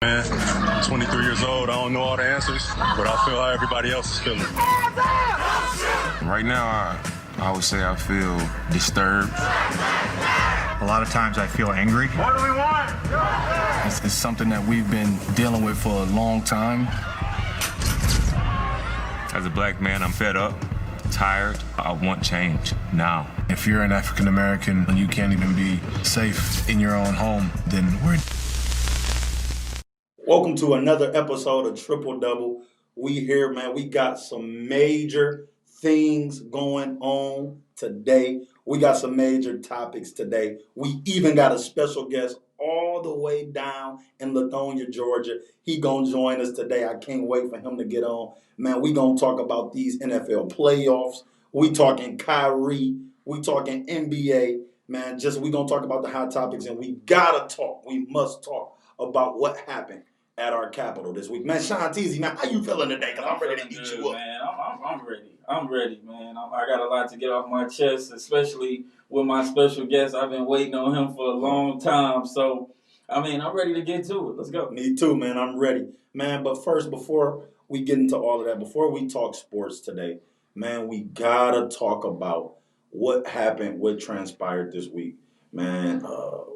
Man, 23 years old, I don't know all the answers, but I feel how everybody else is feeling. Right now, I would say I feel disturbed. A lot of times I feel angry. What do we want? It's something that we've been dealing with for a long time. As a black man, I'm fed up, tired. I want change now. If you're an African American and you can't even be safe in your own home, then we're... Welcome to another episode of Triple Double. We here, man. We got some major things going on today. We got some major topics today. We even got a special guest all the way down in Lithonia, Georgia. He gonna join us today. I can't wait for him to get on. Man, we gonna talk about these NFL playoffs. We talking Kyrie. We talking NBA. Man, we gonna talk about the hot topics, and we gotta talk. We must talk about what happened at our Capitol this week. Man, Sean Teasy, man, how you feeling today? Because I'm ready to eat you up. Man, I'm ready. I'm ready, man. I got a lot to get off my chest, especially with my special guest. I've been waiting on him for a long time. So, I'm ready to get to it. Let's go. Me too, man. I'm ready. Man, but first, before we get into all of that, before we talk sports today, man, we got to talk about what happened, what transpired this week, man,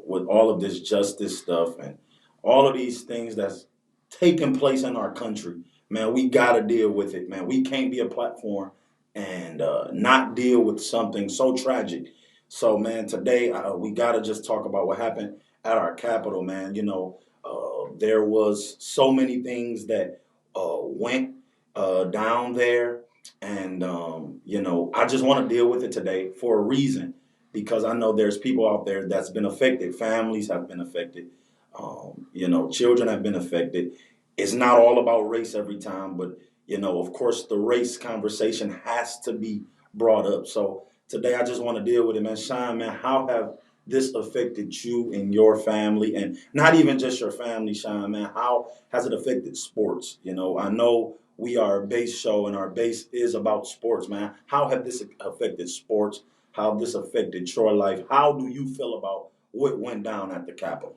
with all of this justice stuff and all of these things that's taking place in our country. Man, we got to deal with it, man. We can't be a platform and not deal with something so tragic. So, man, today we got to just talk about what happened at our Capitol, man. You know, there was so many things that went down there. And, you know, I just want to deal with it today for a reason, because I know there's people out there that's been affected. Families have been affected. You know, children have been affected. It's not all about race every time, but, you know, of course, the race conversation has to be brought up. So today I just want to deal with it, man. Sean, man, how have this affected you and your family? And not even just your family, Sean, man. How has it affected sports? You know, I know we are a base show and our base is about sports, man. How have this affected sports? How have this affected your life? How do you feel about what went down at the Capitol?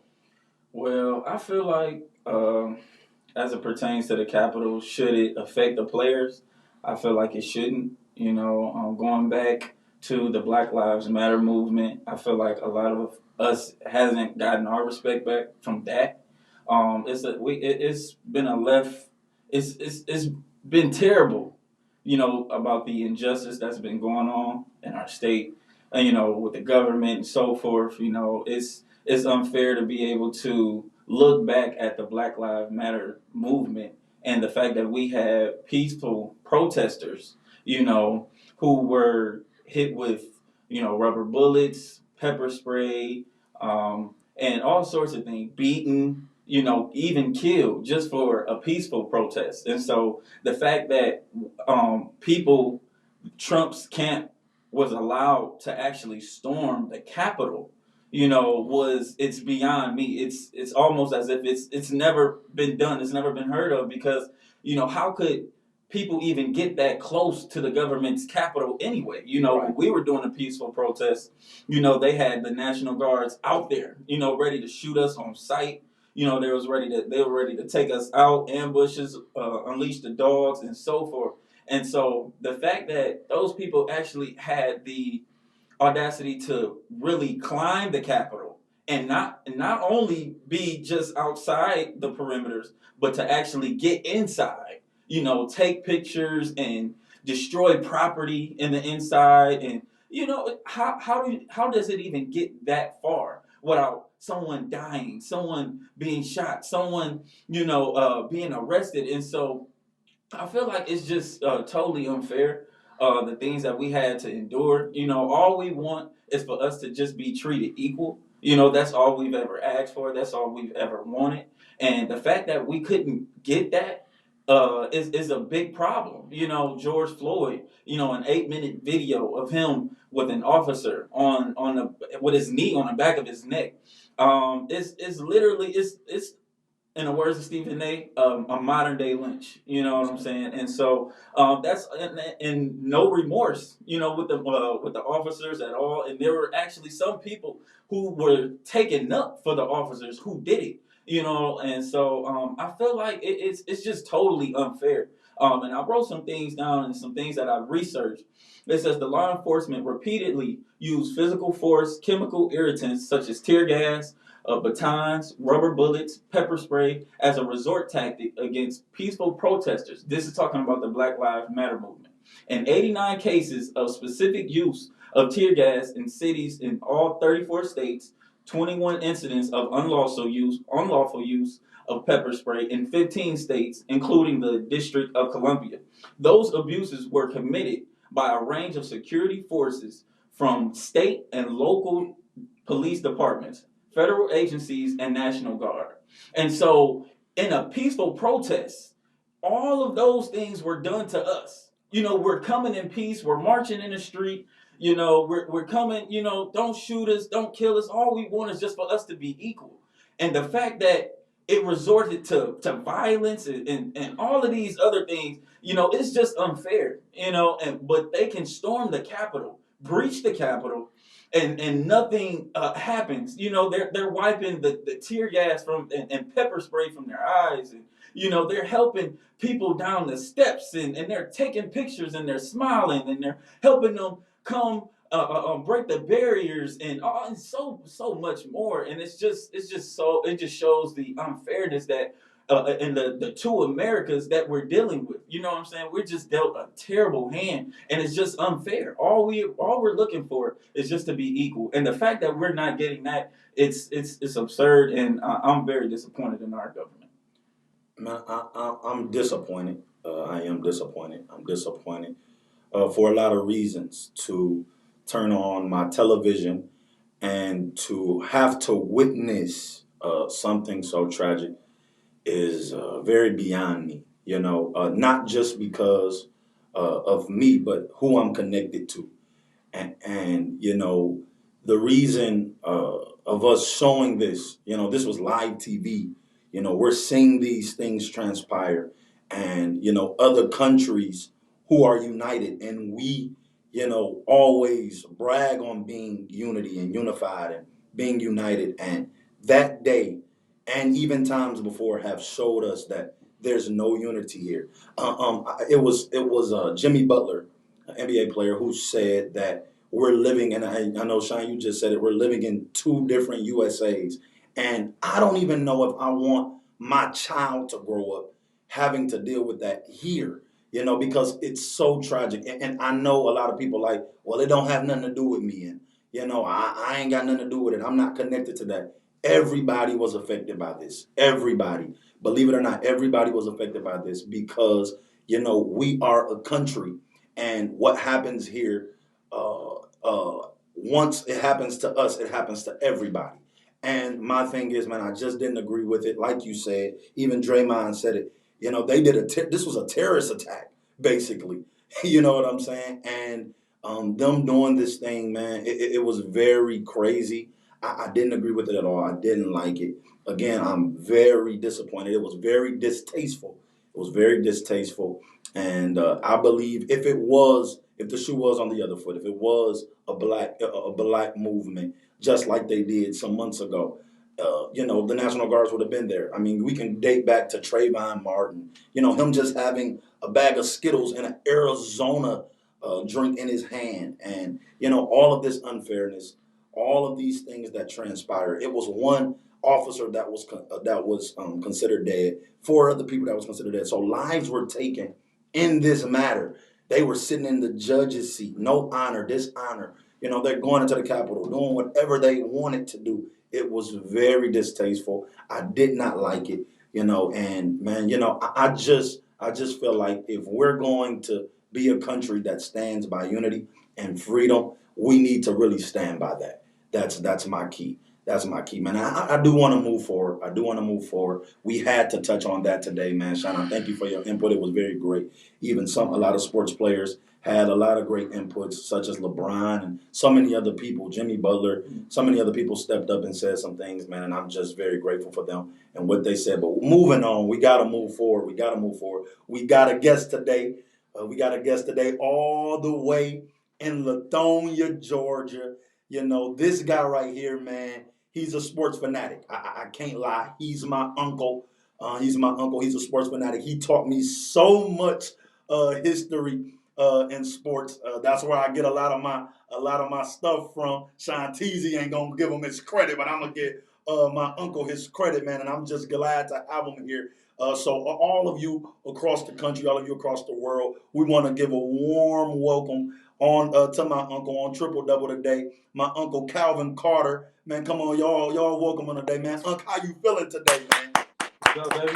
Well, I feel like as it pertains to the Capitol, should it affect the players? I feel like it shouldn't. You know, going back to the Black Lives Matter movement, I feel like a lot of us hasn't gotten our respect back from that. It's been terrible, you know, about the injustice that's been going on in our state, and, you know, with the government and so forth. You know, it's unfair to be able to look back at the Black Lives Matter movement and the fact that we had peaceful protesters, you know, who were hit with, you know, rubber bullets, pepper spray, and all sorts of things, beaten, you know, even killed just for a peaceful protest. And so the fact that Trump's camp was allowed to actually storm the Capitol, you know, it's beyond me. It's almost as if it's never been done. It's never been heard of, because, you know, how could people even get that close to the government's capital anyway? You know, when we were doing a peaceful protest, you know, they had the National Guards out there, you know, ready to shoot us on sight. You know, they were ready to take us out, ambushes, unleash the dogs, and so forth. And so the fact that those people actually had the audacity to really climb the Capitol and not only be just outside the perimeters, but to actually get inside, you know, take pictures and destroy property in the inside. And, you know, how does it even get that far without someone dying, someone being shot, someone, you know, being arrested? And so I feel like it's just totally unfair, the things that we had to endure. You know, all we want is for us to just be treated equal. You know, that's all we've ever asked for. That's all we've ever wanted. And the fact that we couldn't get that is a big problem. You know, George Floyd, you know, an 8-minute video of him with an officer with his knee on the back of his neck. It's literally in the words of Stephen A., a modern day lynch. You know what I'm saying? And so that's and no remorse, with the officers at all. And there were actually some people who were taken up for the officers who did it. And so I feel like it's just totally unfair. And I wrote some things down and some things that I've researched. It says the law enforcement repeatedly used physical force, chemical irritants such as tear gas, batons, rubber bullets, pepper spray as a resort tactic against peaceful protesters. This is talking about the Black Lives Matter movement. And 89 cases of specific use of tear gas in cities in all 34 states, 21 incidents of unlawful use of pepper spray in 15 states, including the District of Columbia. Those abuses were committed by a range of security forces from state and local police departments, federal agencies, and National Guard. And so, in a peaceful protest, all of those things were done to us. We're coming in peace. We're marching in the street. We're coming. Don't shoot us. Don't kill us. All we want is just for us to be equal. And the fact that it resorted to violence and all of these other things, it's just unfair. But they can storm the Capitol, breach the Capitol, and nothing happens. They're wiping the tear gas from and pepper spray from their eyes, and they're helping people down the steps, and they're taking pictures, and they're smiling, and they're helping them come break the barriers, and so much more. And it just shows the unfairness that in the two Americas that we're dealing with. You know what I'm saying? We're just dealt a terrible hand, and it's just unfair. All we're looking for is just to be equal, and the fact that we're not getting that, it's absurd, and I'm very disappointed in our government. Man, I'm disappointed. I am disappointed. I'm disappointed for a lot of reasons. To turn on my television and to have to witness something so tragic is very beyond me. Not just because of me, but who I'm connected to, and the reason of us showing this. This was live TV. We're seeing these things transpire, and other countries who are united, and we always brag on being unity and unified and being united. And that day, and even times before, have showed us that there's no unity here. It was Jimmy Butler, an NBA player, who said that we're living, and I know, Sean, you just said it, we're living in two different USAs. And I don't even know if I want my child to grow up having to deal with that here, because it's so tragic. And I know a lot of people like, well, it don't have nothing to do with me. And, I ain't got nothing to do with it. I'm not connected to that. Everybody was affected by this. Everybody. Believe it or not, everybody was affected by this because, we are a country. And what happens here, once it happens to us, it happens to everybody. And my thing is, man, I just didn't agree with it. Like you said, even Draymond said it. They did this was a terrorist attack, basically. You know what I'm saying? And them doing this thing, man, it was very crazy. I didn't agree with it at all. I didn't like it. Again, I'm very disappointed. It was very distasteful. It was very distasteful. And I believe if the shoe was on the other foot, if it was a black movement, just like they did some months ago, the National Guards would have been there. I mean, we can date back to Trayvon Martin, him just having a bag of Skittles and an Arizona drink in his hand. And, all of this unfairness, all of these things that transpired. It was one officer that was considered dead, four other people that was considered dead. So lives were taken in this matter. They were sitting in the judge's seat, no honor, dishonor. They're going into the Capitol, doing whatever they wanted to do. It was very distasteful. I did not like it, and man, I just feel like if we're going to be a country that stands by unity and freedom, we need to really stand by that. That's my key. That's my key, man. I do want to move forward. We had to touch on that today, man. Shannon, thank you for your input. It was very great. Even a lot of sports players had a lot of great inputs, such as LeBron and so many other people, Jimmy Butler, so many other people stepped up and said some things, man, and I'm just very grateful for them and what they said. But moving on, we got to move forward. We got to move forward. We got a guest today. All the way in Lithonia, Georgia. You know, this guy right here, man, he's a sports fanatic. I can't lie. He's my uncle. He's my uncle. He's a sports fanatic. He taught me so much history in sports. That's where I get a lot of my stuff from. Sean Teasy ain't gonna give him his credit, but I'm gonna get my uncle his credit, man. And I'm just glad to have him here. So all of you across the country, all of you across the world, we want to give a warm welcome on to my uncle on Triple Double today. My uncle Calvin Carter, man. Come on, y'all welcome on today, man. Uncle, how you feeling today, man? What's up, baby?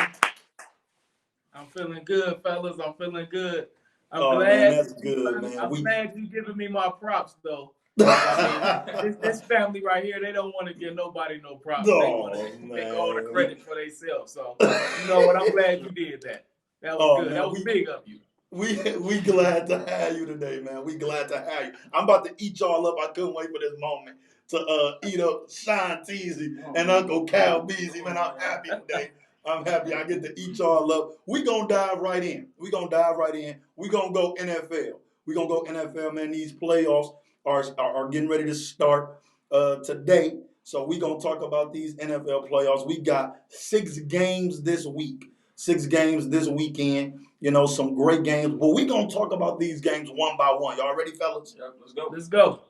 I'm feeling good, fellas. I'm feeling good. I'm Oh, glad. man, that's good, man. I'm glad you giving me my props, though. I mean, this family right here, they don't want to give nobody no props. They want to take all the credit for themselves. So, you know what? I'm glad you did that. That was good. Man, that was big of you. We glad to have you today, man. We glad to have you. I'm about to eat y'all up. I couldn't wait for this moment to eat up Sean Teasy and Uncle Cal Beasley, man. I'm happy today. I'm happy I get to eat y'all up. We gonna dive right in. We gonna go NFL. We gonna go NFL, man. These playoffs are getting ready to start today. So we gonna talk about these NFL playoffs. We got 6 games this week. 6 games this weekend. You know, some great games. But we gonna talk about these games one by one. Y'all ready, fellas? Yep, let's go. Let's go.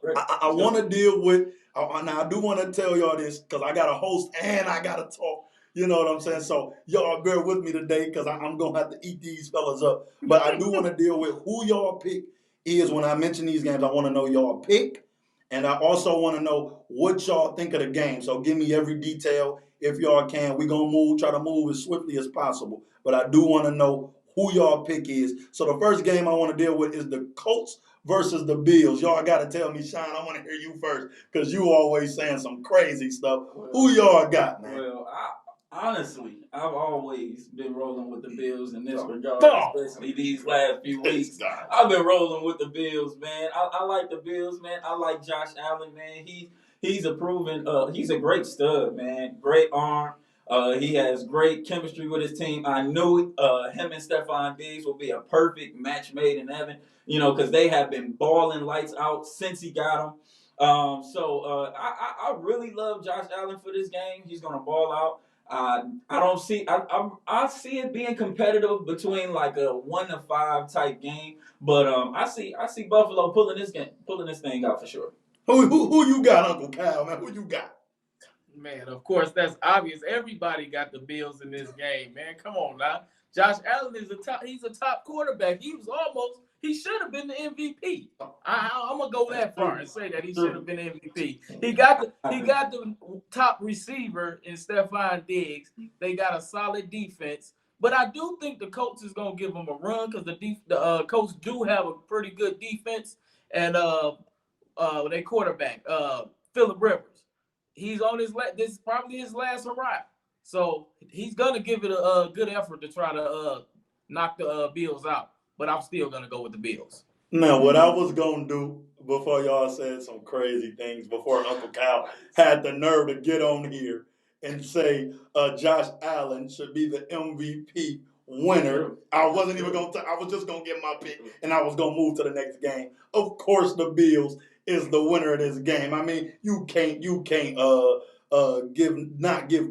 I want to deal with. Now I do want to tell y'all this because I got to host and I got to talk. You know what I'm saying? So y'all bear with me today because I'm going to have to eat these fellas up. But I do want to deal with who y'all pick is when I mention these games. I want to know y'all pick. And I also want to know what y'all think of the game. So give me every detail if y'all can. We're going to try to move as swiftly as possible. But I do want to know who y'all pick is. So the first game I want to deal with is the Colts versus the Bills. Y'all got to tell me, Sean, I want to hear you first because you always saying some crazy stuff. Who y'all got, man? Well, honestly, I've always been rolling with the Bills in this regard, especially these last few weeks. I've been rolling with the Bills, man. I like the Bills, man. I like Josh Allen, man. He's a proven, he's a great stud, man. Great arm. He has great chemistry with his team. I knew him and Stephon Diggs will be a perfect match made in heaven, you know, because they have been balling lights out since he got him. I really love Josh Allen for this game. He's going to ball out. I see it being competitive between like a 1-5 type game, but I see Buffalo pulling this thing out for sure. Who you got, Uncle Kyle, man? Who you got? Man, of course, that's obvious. Everybody got the Bills in this game, man. Come on now. Josh Allen he's a top quarterback. He should have been the MVP. I'm gonna go that far and say that he should have been MVP. He got the top receiver in Stephon Diggs. They got a solid defense. But I do think the Colts is gonna give them a run because the Colts do have a pretty good defense and their quarterback, Phillip Rivers. He's on this is probably his last hurrah. So he's gonna give it a good effort to try to knock the Bills out. But I'm still gonna go with the Bills. Now, what I was gonna do before y'all said some crazy things, before Uncle Kyle had the nerve to get on here and say Josh Allen should be the MVP winner. I wasn't even gonna. I was just gonna get my pick, and I was gonna move to the next game. Of course, the Bills is the winner of this game. I mean, you can't give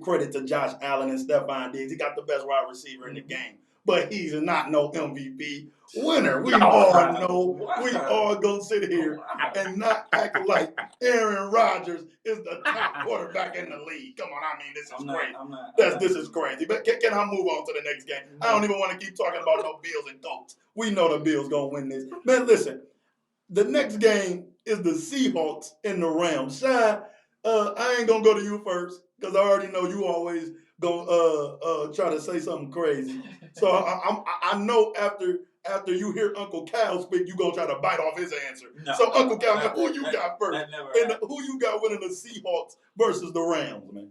credit to Josh Allen and Stephon Diggs. He got the best wide receiver in the game, but he's not no MVP winner. We all gonna sit here and not act like Aaron Rodgers is the top quarterback in the league. Come on, I mean, this is crazy. This is crazy. But can I move on to the next game? I don't even want to keep talking about no Bills and Colts. We know the Bills gonna win this. Man, listen, the next game is the Seahawks and the Rams. Sean, I ain't gonna go to you first because I already know you always gonna try to say something crazy. So I know after you hear Uncle Cal speak, you gonna try to bite off his answer. No, so Uncle Cal, man, who you got first? And who you got winning the Seahawks versus the Rams, man?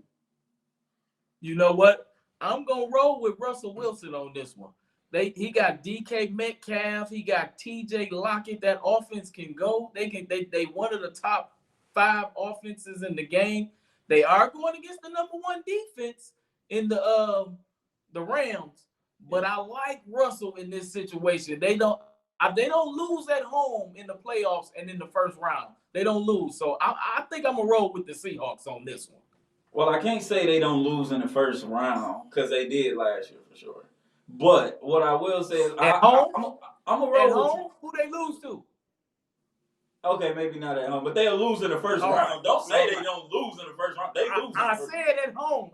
You know what? I'm gonna roll with Russell Wilson on this one. He got DK Metcalf. He got TJ Lockett. That offense can go. They one of the top 5 offenses in the game. They are going against the number 1 defense in the Rams. But I like Russell in this situation. They don't lose at home in the playoffs and in the first round. They don't lose. So I think I'm gonna roll with the Seahawks on this one. Well, I can't say they don't lose in the first round because they did last year for sure. But what I will say is, I'm a roll at with home. Who they lose to? Okay, maybe not at home, but they'll lose in the first round. Don't say they don't lose in the first round. They lose. I said at home.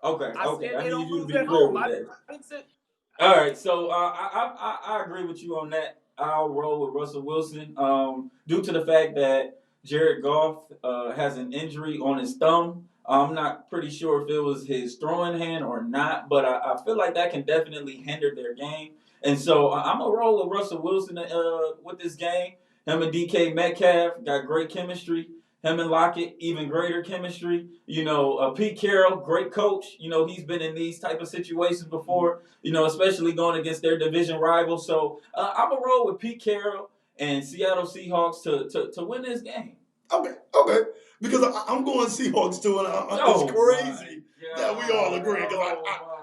Okay. I need you to be at clear home. with that. All right, so I agree with you on that. I'll roll with Russell Wilson due to the fact that Jared Goff has an injury on his thumb. I'm not pretty sure if it was his throwing hand or not, but I feel like that can definitely hinder their game. And so I'm going to roll with Russell Wilson with this game. Him and DK Metcalf got great chemistry. Him and Lockett, even greater chemistry. Pete Carroll, great coach. He's been in these type of situations before, especially going against their division rivals. So I'm going to roll with Pete Carroll and Seattle Seahawks to win this game. Okay. Because I'm going Seahawks too, and it's crazy that we all agree. Because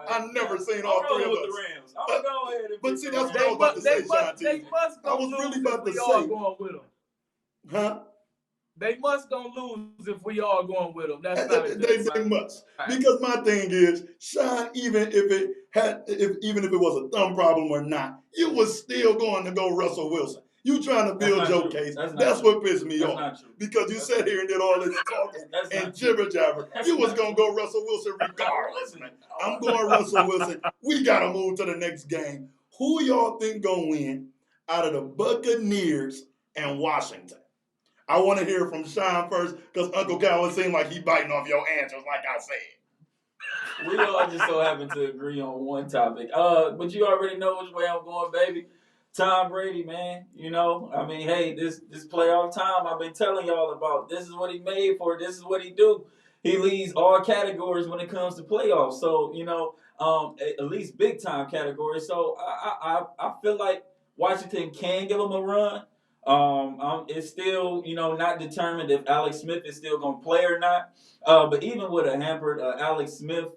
I've never seen all 3 of us. The Rams. I'm going to go ahead and but see, that's what I was about to say, Sean T. I was really about to say. Going with them. Huh? They must gonna lose if we all going with them. That's not they must. Because my thing is, Sean, even if it was a thumb problem or not, you was still going to go Russell Wilson. You trying to build your case. That's what pissed me off. Because you sat here and did all this talking and jibber jabber. You was going to go Russell Wilson regardless, man. I'm going Russell Wilson. We got to move to the next game. Who y'all think going to win out of the Buccaneers and Washington? I want to hear from Sean first because Uncle Cal seemed like he biting off your answers like I said. We all just so happen to agree on one topic. But you already know which way I'm going, baby. Tom Brady, man. Hey, this playoff time I've been telling y'all about. This is what he made for. This is what he do. He leads all categories when it comes to playoffs. So, at least big time categories. So I feel like Washington can give him a run. It's still, not determined if Alex Smith is still going to play or not. But even with a hampered Alex Smith,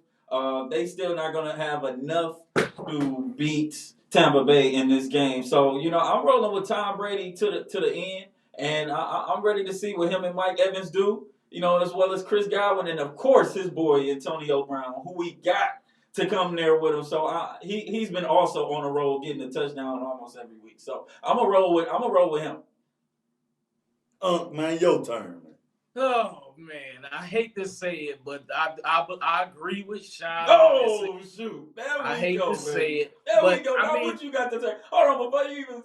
they still not going to have enough to beat Tampa Bay in this game. So, I'm rolling with Tom Brady to the end, and I'm ready to see what him and Mike Evans do, as well as Chris Godwin, and of course his boy Antonio Brown, who we got to come there with him. So he's been also on a roll getting a touchdown almost every week. So I'm gonna roll with him. Man, your turn, man. Oh man, I hate to say it, but I agree with Sean. Oh shoot! I hate to say it. There we go. Now what you got to say? Hold on, before you even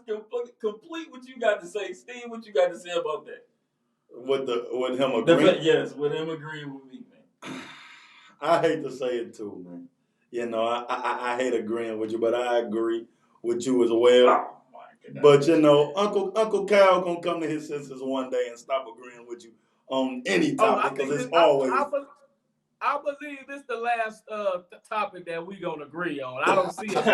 complete what you got to say, Steve, what you got to say about that? With him agreeing? Yes, with him agreeing with me, man. I hate to say it too, man. I hate agreeing with you, but I agree with you as well. Oh, my goodness. But Uncle Kyle gonna come to his senses one day and stop agreeing with you on any topic because it's always. I believe this is the last topic that we gonna agree on. I don't see it.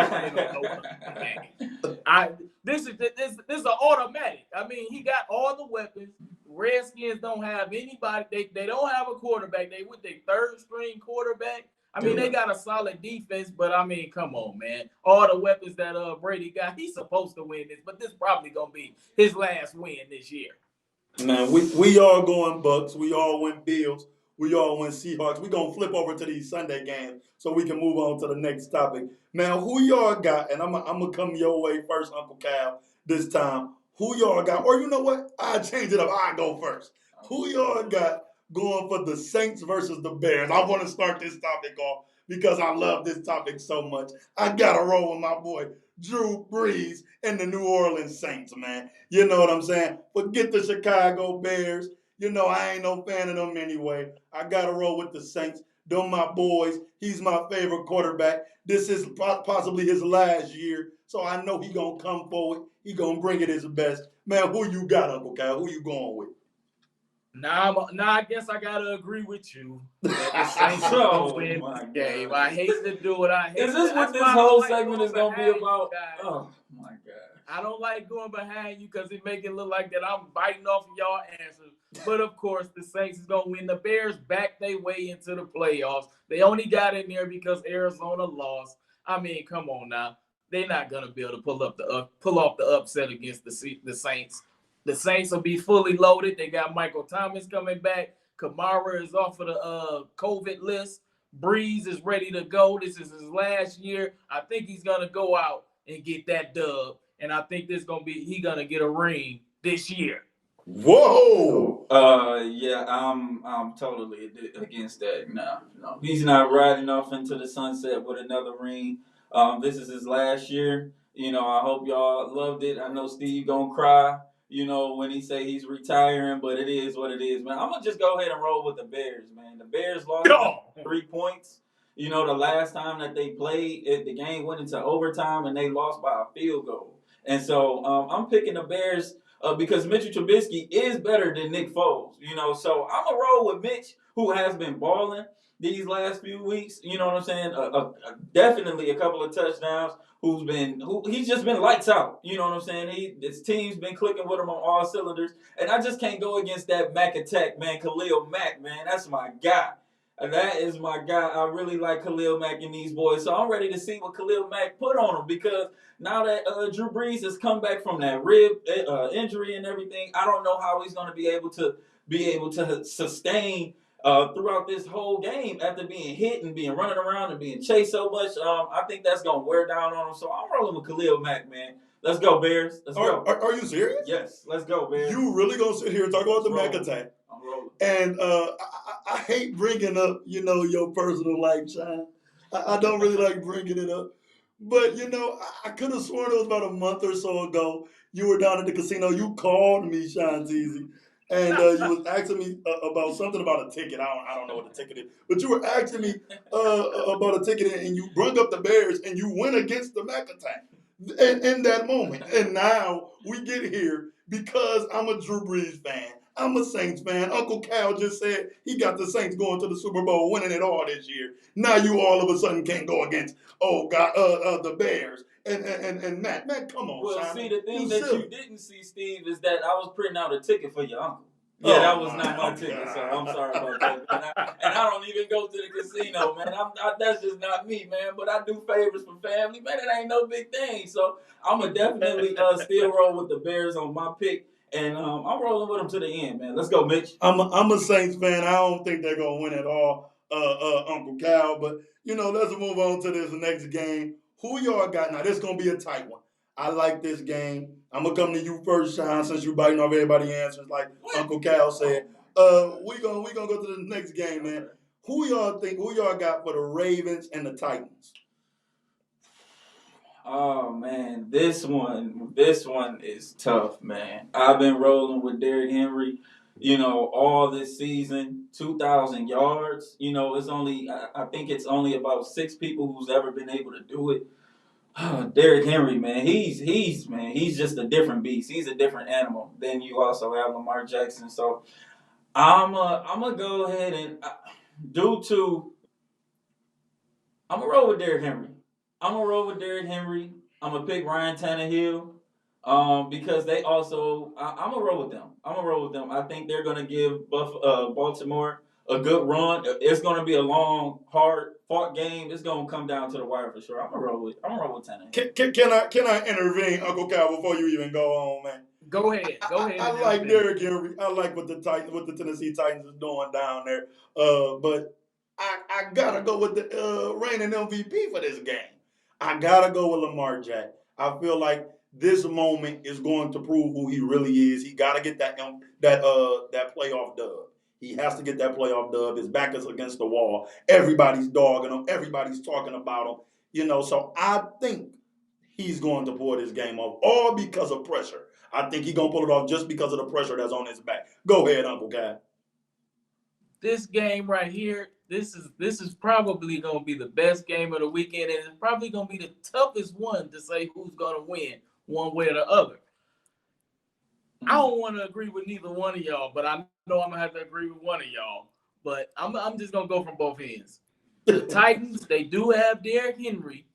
This is an automatic. I mean, he got all the weapons. Redskins don't have anybody. They don't have a quarterback. They with their 3rd string quarterback. I mean, they got a solid defense, but I mean, come on, man. All the weapons that Brady got, he's supposed to win this, but this probably gonna be his last win this year. Man, we all going Bucks. We all win Bills. We all win Seahawks. We're going to flip over to these Sunday games so we can move on to the next topic. Man, who y'all got? And I'm going to come your way first, Uncle Cal, this time. Who y'all got? Or you know what? I'll change it up. I'll go first. Who y'all got going for the Saints versus the Bears? I want to start this topic off because I love this topic so much. I got to roll with my boy, Drew Brees and the New Orleans Saints, man. You know what I'm saying? Forget the Chicago Bears. I ain't no fan of them anyway. I got to roll with the Saints. Them my boys. He's my favorite quarterback. This is possibly his last year, so I know he going to come forward. He going to bring it his best. Man, who you got, Uncle Kyle? Who you going with? Now I guess I gotta agree with you. That the Saints will win my this game. God. I hate to do it. Is this what this whole segment is gonna be about? Oh my God. I don't like going behind you because it make it look like that I'm biting off of y'all answers. But of course, the Saints is gonna win. The Bears back their way into the playoffs. They only got in there because Arizona lost. I mean, come on now. They're not gonna be able to pull off the upset against the Saints. The Saints will be fully loaded. They got Michael Thomas coming back. Kamara is off of the COVID list. Breeze is ready to go. This is his last year. I think he's gonna go out and get that dub. And I think he gonna get a ring this year. Whoa! Yeah, I'm totally against that. No, he's not riding off into the sunset with another ring. This is his last year. I hope y'all loved it. I know Steve gonna cry. When he say he's retiring, but it is what it is, man. I'm gonna just go ahead and roll with the Bears, man. The Bears lost 3 points. The last time that they played, the game went into overtime and they lost by a field goal. And so I'm picking the Bears because Mitchell Trubisky is better than Nick Foles. So I'm gonna roll with Mitch, who has been balling these last few weeks. You know what I'm saying? Definitely a couple of touchdowns. He's just been lights out. You know what I'm saying? His team's been clicking with him on all cylinders, and I just can't go against that Mac attack, man. Khalil Mack, man, that's my guy. That is my guy. I really like Khalil Mack and these boys, so I'm ready to see what Khalil Mack put on him because now that Drew Brees has come back from that rib injury and everything, I don't know how he's going to be able to sustain throughout this whole game after being hit and being running around and being chased so much. I think that's going to wear down on him. So I'm rolling with Khalil Mack, man. Let's go, Bears. Let's go. Are you serious? Yes, let's go, Bears. You really going to sit here and talk about the Mac attack? I'm rolling. And I hate bringing up, your personal life, Sean. I don't really like bringing it up. But, I could have sworn it was about a month or so ago. You were down at the casino. You called me, Sean Teasy. And you was asking me about something about a ticket. I don't know what the ticket is. But you were asking me about a ticket, and you brought up the Bears, and you went against the Mac attack in that moment. And now we get here because I'm a Drew Brees fan. I'm a Saints fan. Uncle Cal just said he got the Saints going to the Super Bowl, winning it all this year. Now you all of a sudden can't go against, the Bears. And Matt, come on, well, Simon. see, the thing that you didn't see, Steve, is that I was printing out a ticket for your uncle. Yeah, that was not my ticket, so I'm sorry about that. And I don't even go to the casino, man. That's just not me, man. But I do favors for family, man. It ain't no big thing. So I'm going to definitely still roll with the Bears on my pick. And I'm rolling with them to the end, man. Let's go, Mitch. I'm a Saints fan. I don't think they're going to win at all, Uncle Cal. But, let's move on to this next game. Who y'all got? Now, this is going to be a tight one. I like this game. I'm going to come to you first, Sean, since you're biting off everybody's answers like Uncle Cal said. We gonna go to the next game, man. Who y'all got for the Ravens and the Titans? Oh, man, this one is tough, man. I've been rolling with Derrick Henry, all this season, 2,000 yards. I think it's only about 6 people who's ever been able to do it. Derrick Henry, man, he's just a different beast. He's a different animal. Then you also have Lamar Jackson. So I'm gonna go ahead and I'm gonna roll with Derrick Henry. I'm gonna pick Ryan Tannehill because they also. I'm gonna roll with them. I think they're gonna give Baltimore a good run. It's gonna be a long, hard-fought game. It's gonna come down to the wire for sure. I'm gonna roll with Tannehill. Can I intervene, Uncle Cal, before you even go on, man? Go ahead. I like Derrick Henry. I like what the Tennessee Titans is doing down there. But I gotta go with the reigning MVP for this game. I gotta go with Lamar Jackson. I feel like this moment is going to prove who he really is. He gotta get that playoff dub. He has to get that playoff dub. His back is against the wall. Everybody's dogging him. Everybody's talking about him. So I think he's going to pull this game off, all because of pressure. I think he's going to pull it off just because of the pressure that's on his back. Go ahead, Uncle Cal. This game right here, this is probably going to be the best game of the weekend, and it's probably going to be the toughest one to say who's going to win one way or the other. I don't want to agree with neither one of y'all, but I know I'm gonna have to agree with one of y'all. But I'm just gonna go from both ends. The Titans, they do have Derrick Henry.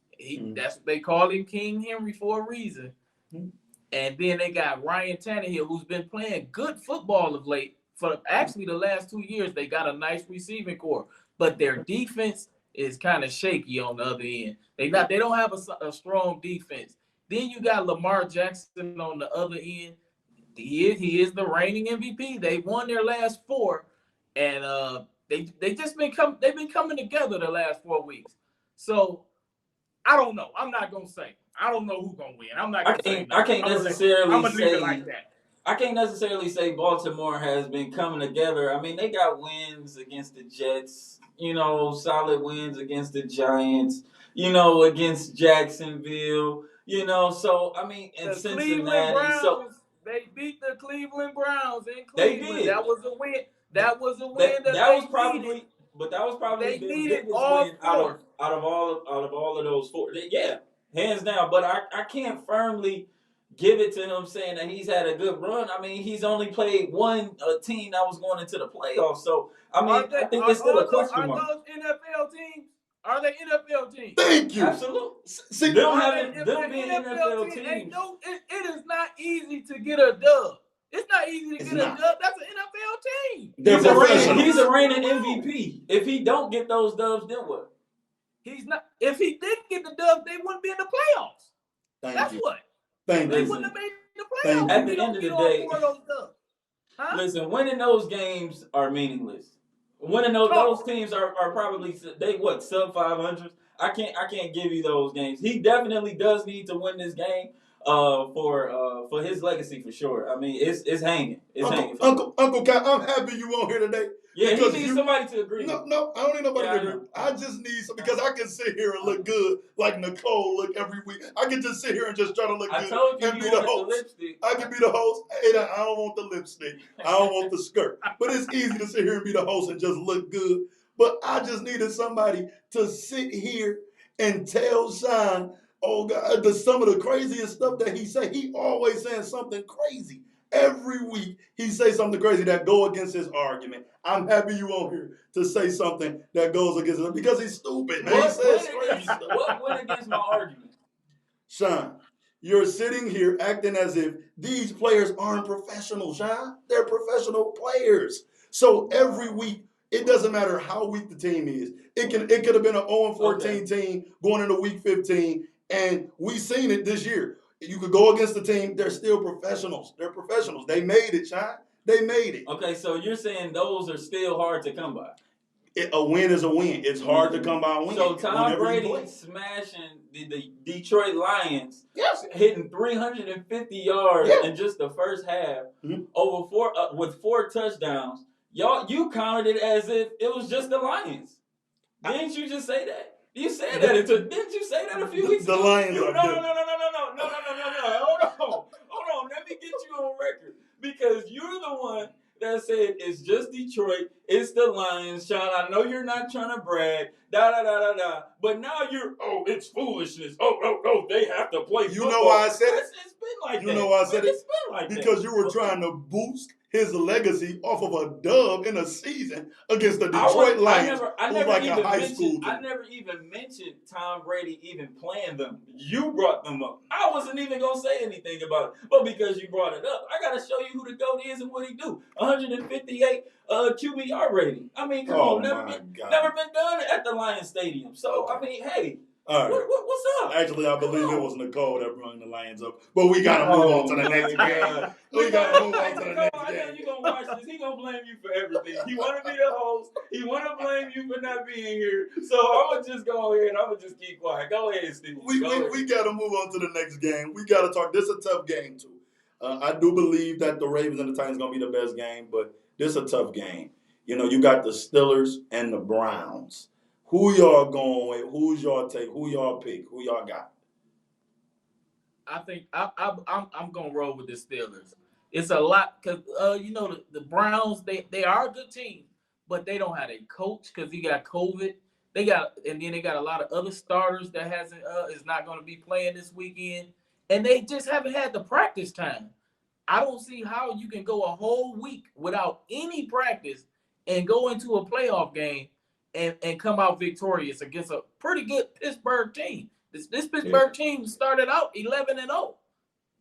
That's what they call him, King Henry, for a reason. And then they got Ryan Tannehill, who's been playing good football of late. For actually the last 2 years, they got a nice receiving core, but their defense is kind of shaky on the other end. They don't have a strong defense. Then you got Lamar Jackson on the other end. He is the reigning MVP. They won their last 4, and they've been coming together the last 4 weeks. So I don't know. I'm not gonna say. I don't know who's gonna win. I'm not gonna say. I can't necessarily I'm gonna leave say it like that. I can't necessarily say Baltimore has been coming together. I mean, they got wins against the Jets, solid wins against the Giants, against Jacksonville, so I mean, and The Cincinnati. Cleveland Browns, So they beat the Cleveland Browns in they Cleveland. did. That was a win. That was a win that that they was probably, needed. but that was probably They their needed biggest all win 4. out of all of those 4. Yeah, hands down. But I can't firmly give it to him saying that he's had a good run. I mean, he's only played one team that was going into the playoffs. So I mean, I think it's still a question mark. Are those NFL teams? Are they NFL teams? Thank you. Absolutely. See, them being NFL teams. It is not easy to get a dub. It's not easy to get a dub. That's an NFL team. He's a reigning MVP. If he don't get those dubs, then what? He's not. If he didn't get the dub, they wouldn't be in the playoffs. That's what. They wouldn't have made the playoffs. At the end of the day, listen, winning those games are meaningless. Winning those teams are probably sub 500. I can't give you those games. He definitely does need to win this game for his legacy for sure. I mean, it's hanging. Uncle Cat, I'm happy you on here today. Yeah, he needs somebody to agree. No, I don't need nobody to agree. I just need some, because I can sit here and look good like Nicole look every week. I can just sit here and just try to look good and be the host. I can be the host. Hey, I don't want the lipstick. I don't want the skirt. But it's easy to sit here and be the host and just look good. But I just needed somebody to sit here and tell Sean, oh God, some of the craziest stuff that he say. He always saying something crazy. Every week he say something crazy that go against his argument. I'm happy you on here to say something that goes against it because he's stupid, man. He says crazy stuff. What went against my argument? Sean, you're sitting here acting as if these players aren't professional, Sean. They're professional players. So every week, it doesn't matter how weak the team is. It could have been an 0-14 team going into week 15, and we seen it this year. You could go against the team. They're still professionals. They're professionals. They made it, Sean. They made it. Okay, so you're saying those are still hard to come by. A win is a win. It's hard to come by a win. So Tom Brady smashing the Detroit Lions, hitting 350 yards in just the first half, over with 4 touchdowns. You counted it as if it was just the Lions. Didn't you just say that? You said that. Didn't you say that a few weeks ago? The Lions are No. Hold on. Let me get you on record. Because you're the one that said it's just Detroit, it's the Lions, Sean. I know you're not trying to brag, but now it's foolishness. Oh, they have to play football. You know why I said it? It's been like that. You know why I said it? It's been like that. Because you were trying to boost his legacy off of a dub in a season against the Detroit Lions. I never even mentioned Tom Brady even playing them. You brought them up. I wasn't even going to say anything about it. But because you brought it up, I got to show you who the GOAT is and what he do. 158 QBR rating. I mean, come on. Never been done at the Lions Stadium. So, I mean, hey. All right. What's up? Actually, I believe it was Nicole that brought the Lions up. But we got to move on to the next game. We got to move on to the next game. I know you're going to watch this. He's going to blame you for everything. He want to be the host. He want to blame you for not being here. So I'm going to just go ahead and I'm going to just keep quiet. Go ahead, Steve. We got to move on to the next game. We got to talk. This is a tough game, too. I do believe that the Ravens and the Titans going to be the best game, but this is a tough game. You got the Steelers and the Browns. Who y'all going with? Who's y'all take? Who y'all pick? Who y'all got? I think I'm gonna roll with the Steelers. It's a lot because the Browns they are a good team, but they don't have a coach because he got COVID. They got a lot of other starters that is not going to be playing this weekend, and they just haven't had the practice time. I don't see how you can go a whole week without any practice and go into a playoff game and come out victorious against a pretty good Pittsburgh team. This Pittsburgh team started out 11-0.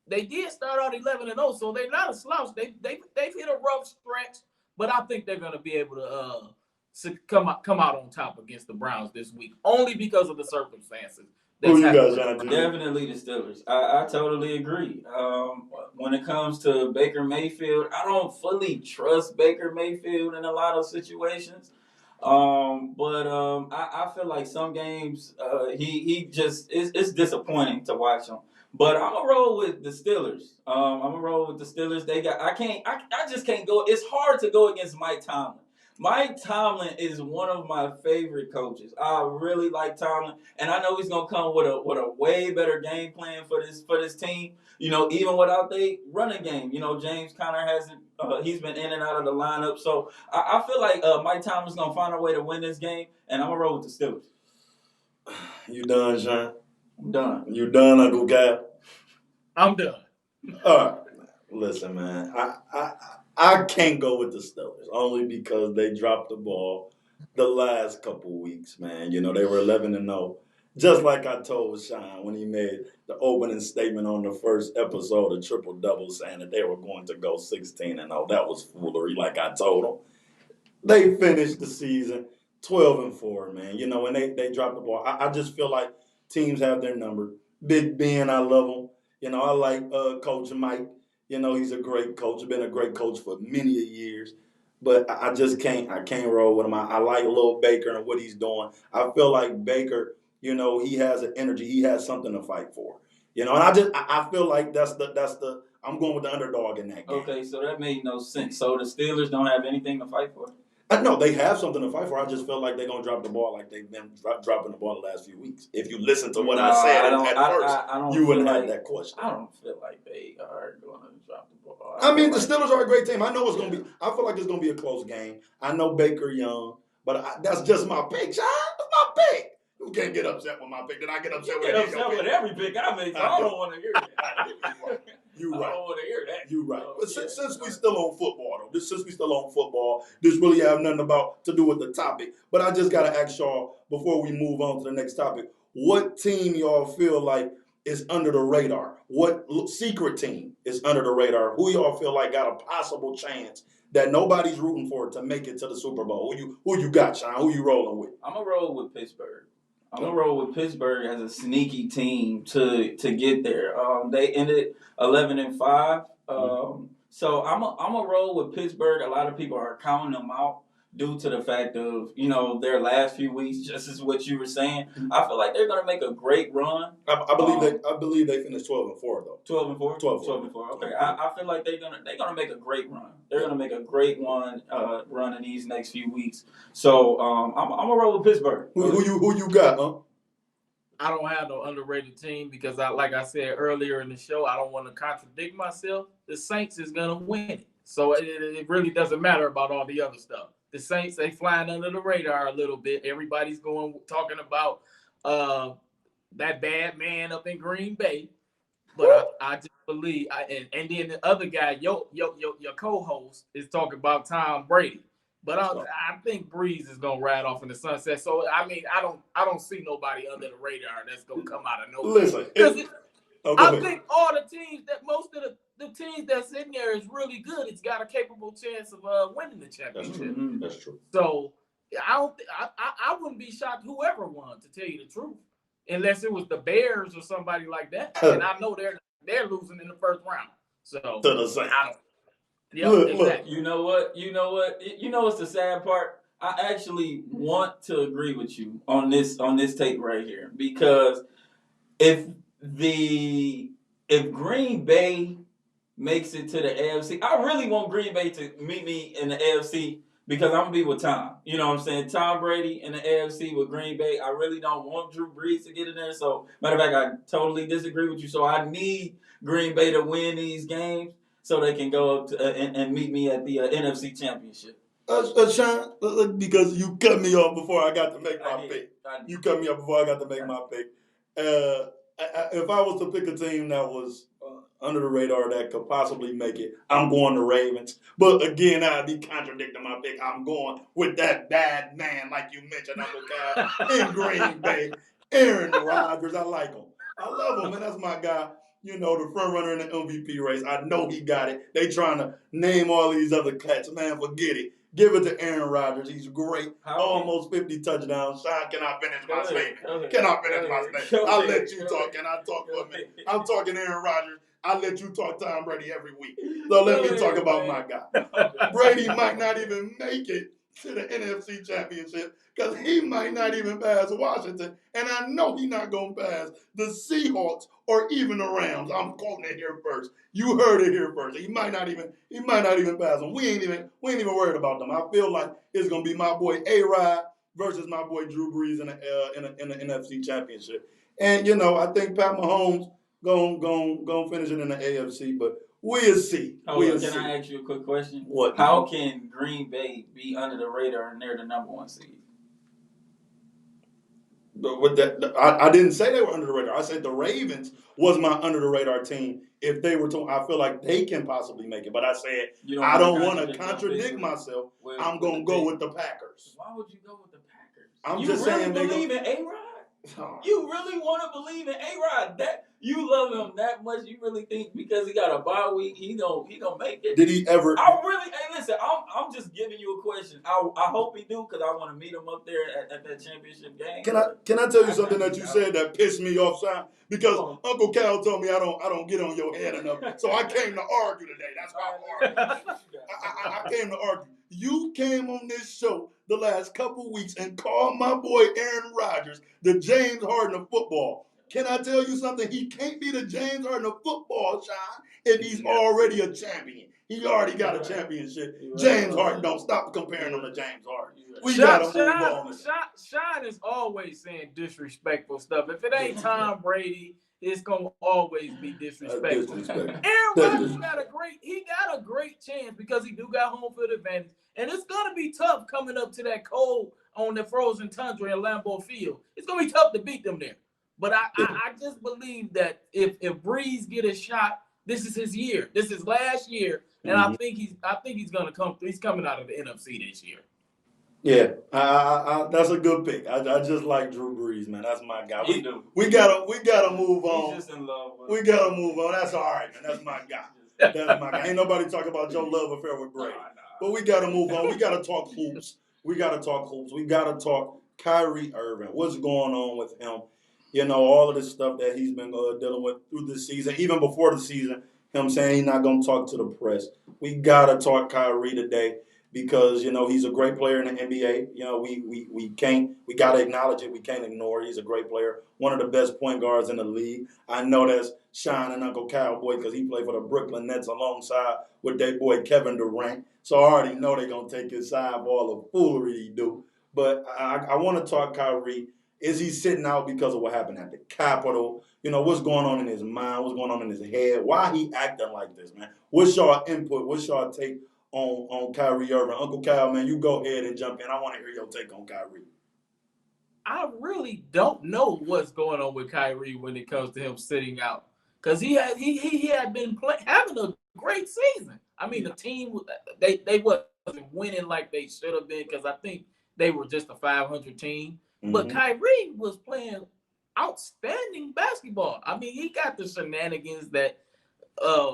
They did start out 11-0, so they're not a slouch. They've hit a rough stretch, but I think they're going to be able to come out on top against the Browns this week, only because of the circumstances. Who you guys trying to do? Definitely the Steelers. I totally agree. When it comes to Baker Mayfield, I don't fully trust Baker Mayfield in a lot of situations. But I feel like some games he just it's disappointing to watch him. But I'm gonna roll with the Steelers. I just can't go. It's hard to go against Mike Tomlin. Mike Tomlin is one of my favorite coaches. I really like Tomlin, and I know he's gonna come with a way better game plan for this team. You know, even without the running game. You know, James Conner hasn't. He's been in and out of the lineup, so I feel like Mike Tomlin's gonna find a way to win this game, and I'm gonna roll with the Steelers. You done, Sean? I'm done. You done, Uncle Guy? I'm done. All right. Listen, man. I can't go with the Steelers only because they dropped the ball the last couple weeks, man. You know, they were 11-0. Just like I told Sean when he made the opening statement on the first episode of Triple Double saying that they were going to go 16-0. That was foolery, like I told them. They finished the season 12-4, man. You know, and they dropped the ball. I just feel like teams have their number. Big Ben, I love him. You know, I like Coach Mike. You know, he's a great coach. Been a great coach for many years. But I just can't roll with him. I like Lil Baker and what he's doing. I feel like Baker, you know, he has an energy. He has something to fight for. You know, and I feel like that's the I'm going with the underdog in that game. Okay, so that made no sense. So the Steelers don't have anything to fight for? No, they have something to fight for. I just feel like they're going to drop the ball like they've been dropping the ball the last few weeks. If you listen to what I said at first, you wouldn't have that question. I don't feel like they are going to drop the ball. I mean, the Steelers are a great team. I know it's going to be – I feel like it's going to be a close game. I know Baker young, but that's just my pick, John. That's my pick. You can't get upset with my pick. Did I get upset with every pick I make? So I don't want to hear that. You're right. I don't want to hear that. You're right. But since we still on football, this really have nothing to do with the topic. But I just got to ask y'all, before we move on to the next topic, what team y'all feel like is under the radar? What secret team is under the radar? Who y'all feel like got a possible chance that nobody's rooting for to make it to the Super Bowl? Who you got, Sean? Who you rolling with? I'm going to roll with Pittsburgh. I'm going to roll with Pittsburgh as a sneaky team to get there. They ended 11-5. So I'm going to roll with Pittsburgh. A lot of people are counting them out due to the fact of, you know, their last few weeks, just as what you were saying. I feel like they're going to make a great run. I believe they finished 12-4 though. 12-4. 12-4. Okay, I feel like they're gonna make a great run. They're gonna make a great run in these next few weeks. So I'm gonna roll with Pittsburgh. Who you got, huh? I don't have no underrated team because like I said earlier in the show, I don't want to contradict myself. The Saints is gonna win it, so it really doesn't matter about all the other stuff. The Saints, they flying under the radar a little bit. Everybody's talking about that bad man up in Green Bay, but I just believe. And then the other guy, your co-host, is talking about Tom Brady. But I think Breeze is gonna ride off in the sunset. So I mean, I don't see nobody under the radar that's gonna come out of nowhere. Listen, I think all the teams most of the teams that's in there is really good. It's got a capable chance of winning the championship. That's true. So I wouldn't be shocked whoever won, to tell you the truth, unless it was the Bears or somebody like that. And I know they're losing in the first round. So to the Saints. Exactly. You know what? You know what's the sad part? I actually want to agree with you on this take right here, because if Green Bay makes it to the AFC, I really want Green Bay to meet me in the AFC because I'm gonna be with Tom. You know what I'm saying? Tom Brady in the AFC with Green Bay. I really don't want Drew Brees to get in there. So matter of fact, I totally disagree with you. So I need Green Bay to win these games so they can go up to, and meet me at the NFC Championship. Sean, because you cut me off before I got to make my pick. You cut me off before I got to make my pick. If I was to pick a team that was under the radar that could possibly make it, I'm going to Ravens. But again, I'd be contradicting my pick. I'm going with that bad man, like you mentioned, Uncle Cal, in Green Bay. Aaron Rodgers, I like him. I love him, man. That's my guy. You know, the front runner in the MVP race. I know he got it. They trying to name all these other cats. Man, forget it. Give it to Aaron Rodgers. He's great. Almost 50 touchdowns. Sean, can I finish my statement? Can I finish my statement? I'll let you talk. Can I talk for a minute? I'm talking Aaron Rodgers. I'll let you talk Tom Brady every week. So let me talk about my guy. Brady might not even make it to the NFC Championship because he might not even pass Washington. And I know he's not going to pass the Seahawks or even the Rams. I'm quoting it here first. You heard it here first. He might not even pass them. We ain't even worried about them. I feel like it's going to be my boy A-Rod versus my boy Drew Brees in the NFC Championship. And, you know, I think Pat Mahomes going finish it in the AFC, but we'll see. Can I ask you a quick question? What? How can Green Bay be under the radar and they're the number 1 seed? With that, I didn't say they were under the radar. I said the Ravens was my under the radar team. If they were to, I feel like they can possibly make it. But I said I don't want to contradict myself. I'm gonna go with the Packers. Why would you go with the Packers? I'm you just really saying believe in A-Rod? You really want to believe in A-Rod? That you love him that much? You really think because he got a bye week, he don't make it? Did he ever? Hey, listen, I'm just giving you a question. I hope he do because I want to meet him up there at that championship game. Can I tell you something that you said that pissed me off, Sean? Because Uncle Cal told me I don't get on your head enough, so I came to argue today. That's why I'm arguing. I came to argue. You came on this show the last couple weeks and called my boy Aaron Rodgers the James Harden of football. Can I tell you something? He can't be the James Harden of football, Sean, if he's already a champion. He already got a championship. James Harden, don't stop comparing him to James Harden. We got to move on. Sean is always saying disrespectful stuff. If it ain't Tom Brady, it's gonna always be disrespectful. Aaron Rodgers got a great chance because he do got home field advantage, and it's gonna be tough coming up to that cold on the frozen tundra in Lambeau Field. It's gonna be tough to beat them there. But I just believe that if Breeze get a shot, this is his year. This is last year, and I think he's gonna come. He's coming out of the NFC this year. Yeah, that's a good pick. I just like Drew Brees, man. That's my guy. We gotta move on. He's just in love with we gotta move on. That's all right, man. That's my guy. That's my guy. Ain't nobody talk about your love affair with Brady. But we gotta move on. We gotta talk hoops. We gotta talk Kyrie Irving. What's going on with him? You know, all of this stuff that he's been dealing with through this season, even before the season. Him saying he's not gonna talk to the press. We gotta talk Kyrie today. Because, you know, he's a great player in the NBA. You know, we got to acknowledge it. We can't ignore it. He's a great player. One of the best point guards in the league. I know that's Sean and Uncle Cowboy because he played for the Brooklyn Nets alongside with their boy Kevin Durant. So I already know they're going to take his side of all the foolery he do. But I want to talk Kyrie. Is he sitting out because of what happened at the Capitol? You know, what's going on in his mind? What's going on in his head? Why he acting like this, man? What's y'all input? What's y'all take on Kyrie Irving? Uncle Kyle, man, you go ahead and jump in. I want to hear your take on Kyrie. I really don't know what's going on with Kyrie when it comes to him sitting out, because he had been having a great season. I mean, the team they wasn't winning like they should have been because I think they were just a 500 team. Mm-hmm. But Kyrie was playing outstanding basketball. I mean, he got the shenanigans that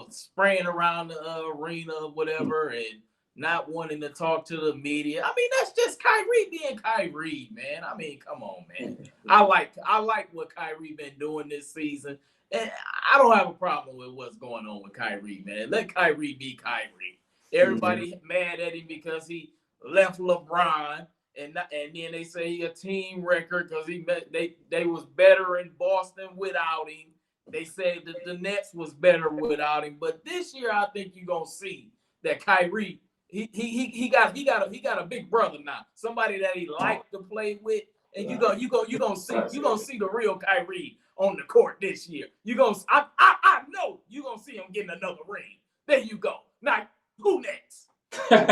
spraying around the arena or whatever and not wanting to talk to the media. I mean, that's just Kyrie being Kyrie, man. I mean, come on, man. I like what Kyrie been doing this season, and I don't have a problem with what's going on with Kyrie, man. Let Kyrie be Kyrie. Everybody mad at him because he left LeBron, and then they say he a team record because they was better in Boston without him. They said that the Nets was better without him, but this year I think you're gonna see that Kyrie he got a big brother now, somebody that he liked to play with, and you gonna see the real Kyrie on the court this year. I know you're gonna see him getting another ring. There you go. Now who next? Hey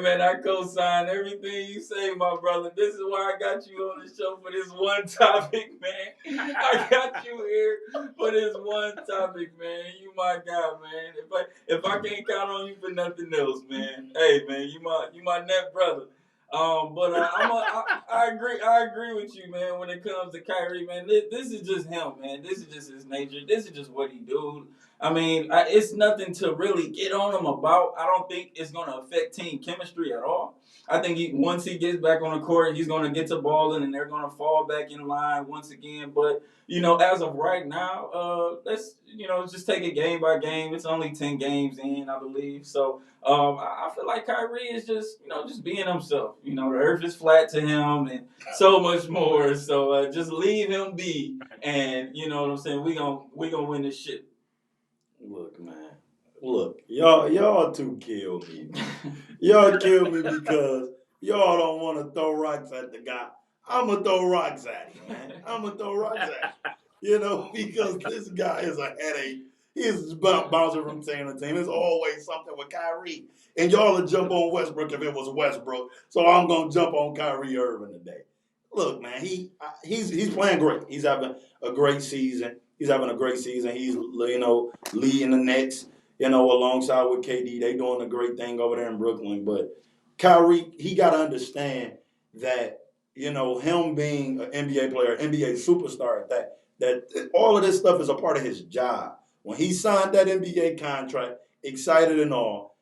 man, I co-sign everything you say, my brother. This is why I got you on the show for this one topic, man. I got you here for this one topic, man. You my guy, man. If I can't count on you for nothing else, man. Hey man, you my net brother. But I agree with you, man. When it comes to Kyrie, man, this is just him, man. This is just his nature. This is just what he do. I mean, it's nothing to really get on him about. I don't think it's going to affect team chemistry at all. I think once he gets back on the court, he's going to get to balling, and they're going to fall back in line once again. But as of right now, let's just take it game by game. It's only 10 games in, I believe. So I feel like Kyrie is just being himself. The earth is flat to him, and so much more. So just leave him be, and you know what I'm saying. We gonna win this shit. Look, man. Look, y'all two kill me. Y'all kill me because y'all don't want to throw rocks at the guy. I'm going to throw rocks at him, man. I'm going to throw rocks at him. Because this guy is a headache. He's bouncing from team to team. There's always something with Kyrie. And y'all will jump on Westbrook if it was Westbrook. So I'm going to jump on Kyrie Irving today. Look, man, he's playing great. He's having a great season. He's leading the Nets, alongside with KD. They doing a great thing over there in Brooklyn. But Kyrie, he got to understand that, him being an NBA player, NBA superstar, that all of this stuff is a part of his job. When he signed that NBA contract, excited and all,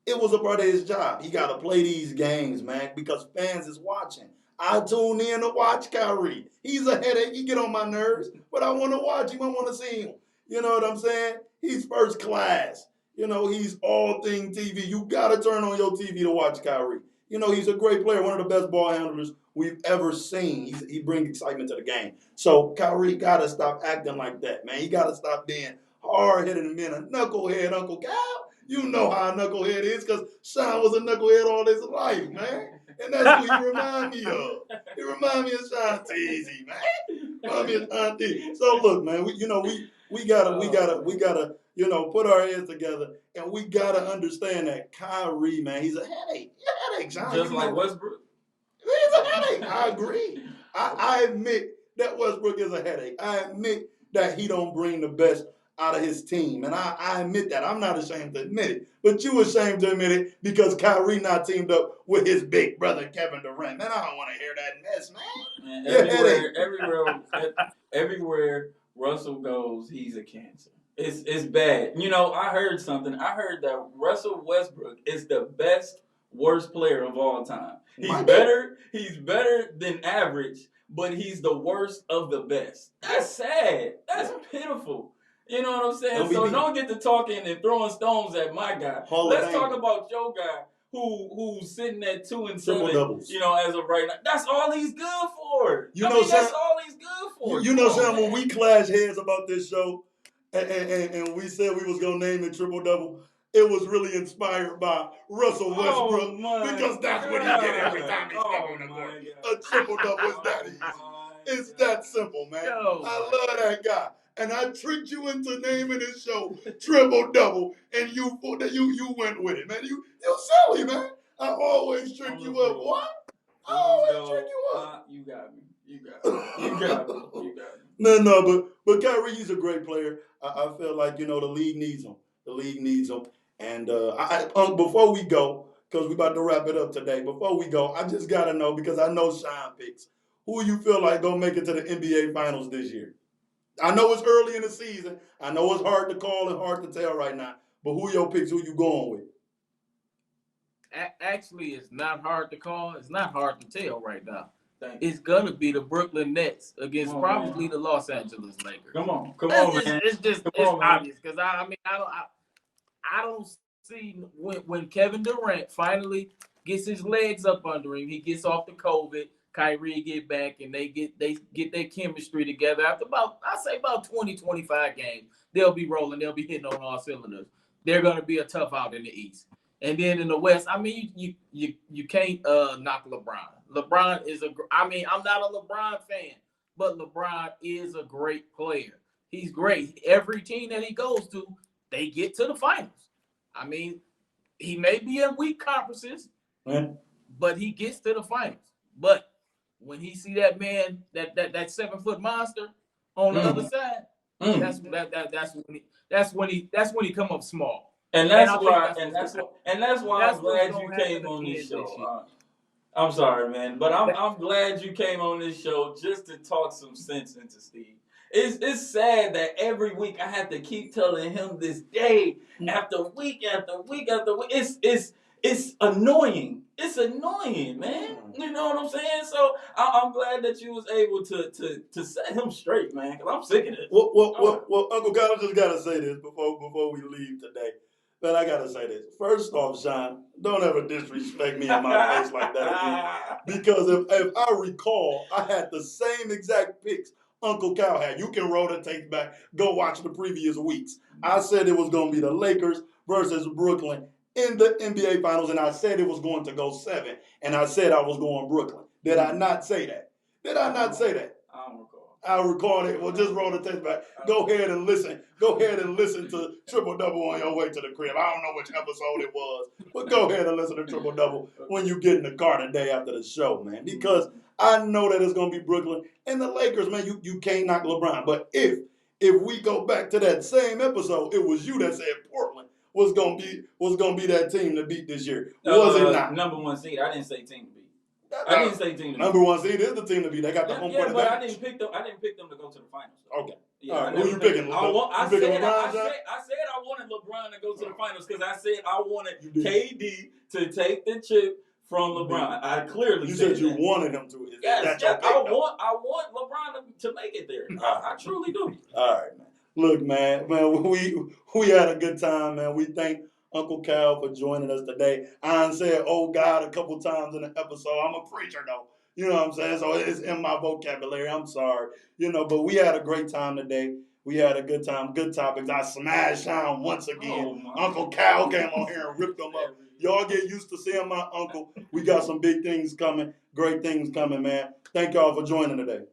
it was a part of his job. He got to play these games, man, because fans is watching. I tune in to watch Kyrie. He's a headache. He get on my nerves, but I want to watch him. I want to see him. You know what I'm saying? He's first class. He's all thing TV. You got to turn on your TV to watch Kyrie. He's a great player, one of the best ball handlers we've ever seen. He brings excitement to the game. So Kyrie got to stop acting like that, man. He got to stop being hard-headed and being a knucklehead, Uncle Cal. You know how a knucklehead is because Sean was a knucklehead all his life, man. And that's what he remind me of. He remind me of Sean Teasy, man. Remind me of Sean Teasy. So look, man, we gotta put our heads together and we gotta understand that Kyrie, man, he's a headache. He's a headache, Sean. Just like Westbrook. He's a headache. I agree. I admit that Westbrook is a headache. I admit that he don't bring the best out of his team. And I admit that. I'm not ashamed to admit it. But you ashamed to admit it because Kyrie not teamed up with his big brother, Kevin Durant. Man, I don't want to hear that mess, man. Everywhere Russell goes, he's a cancer. It's bad. I heard something. I heard that Russell Westbrook is the worst player of all time. He's better than average, but he's the worst of the best. That's sad. That's pitiful. You know what I'm saying? So don't get to talking and throwing stones at my guy. Let's talk about your guy who's sitting at 2 and 7. As of right now. That's all he's good for. That's all he's good for. Sam, when we clash heads about this show and we said we was gonna name it Triple Double, it was really inspired by Russell Westbrook because that's what he did every time he stepped on the court. A triple double is that easy. It's that simple, man. I love that guy. And I tricked you into naming this show Triple Double, and you went with it, man. You silly, man. I always trick you up, boy. I always trick you up. You got me. You got me. No, but Kyrie, he's a great player. I feel like the league needs him. The league needs him. And before we go, because we about to wrap it up today. Before we go, I just gotta know because I know Sean picks. Who you feel like gonna make it to the NBA Finals this year? I know it's early in the season. I know it's hard to call and hard to tell right now. But who your picks? Who you going with? Actually, it's not hard to call. It's not hard to tell right now. It's gonna be the Brooklyn Nets against probably the Los Angeles Lakers. Come on, man. It's obvious because I don't see when Kevin Durant finally gets his legs up under him, he gets off the COVID. Kyrie get back and they get their chemistry together after about 20, 25 games. They'll be rolling. They'll be hitting on all cylinders. They're going to be a tough out in the East. And then in the West, you can't knock LeBron. LeBron is I'm not a LeBron fan, but LeBron is a great player. He's great. Every team that he goes to, they get to the finals. He may be in weak conferences, Yeah. but he gets to the finals. But when he see that man, that 7-foot monster on the other side, that's when he come up small. And that's why I'm glad you came on this year. show. I'm sorry, man, but I'm glad you came on this show just to talk some sense into Steve. It's sad that every week I have to keep telling him this day after week after week after week. It's annoying. It's annoying, man. You know what I'm saying? So I'm glad that you was able to set him straight, man. Cause I'm sick of this. Well, Uncle Kyle, I just gotta say this before we leave today. But I gotta say this. First off, Sean, don't ever disrespect me in my face like that again. Because if I recall, I had the same exact picks Uncle Cal had. You can roll the tape back, go watch the previous weeks. I said it was gonna be the Lakers versus Brooklyn in the NBA Finals, and I said it was going to go 7, and I said I was going Brooklyn. Did I not say that? Did I not say that? I don't recall. I recorded it. Well, just roll the tape back. Go ahead and listen. Go ahead and listen to Triple Double on your way to the crib. I don't know which episode it was, but go ahead and listen to Triple Double when you get in the car the day after the show, man. Because I know that it's gonna be Brooklyn and the Lakers, man. You can't knock LeBron. But if we go back to that same episode, it was you that said Portland was gonna be that team to beat this year. Was it not? Number 1 seed. I didn't say team to beat. I didn't say team to beat. Number 1 seed is the team to beat. They got the home court but advantage. I didn't pick them to go to the finals. Though. Okay. Yeah, all right. Who you picking? I picking said LeBron, John? I wanted LeBron to go to the finals because I said I wanted KD to take the chip from LeBron. I clearly said you that. wanted him to. Yes, I want LeBron to make it there. I truly do. All right, man. Look, man, we had a good time, man. We thank Uncle Cal for joining us today. I said, "Oh God," a couple times in the episode. I'm a preacher, though. You know what I'm saying? So it's in my vocabulary. I'm sorry. But we had a great time today. We had a good time, good topics. I smashed Sean once again. Uncle Cal came on here and ripped them up. Y'all get used to seeing my uncle. We got some big things coming, great things coming, man. Thank y'all for joining today.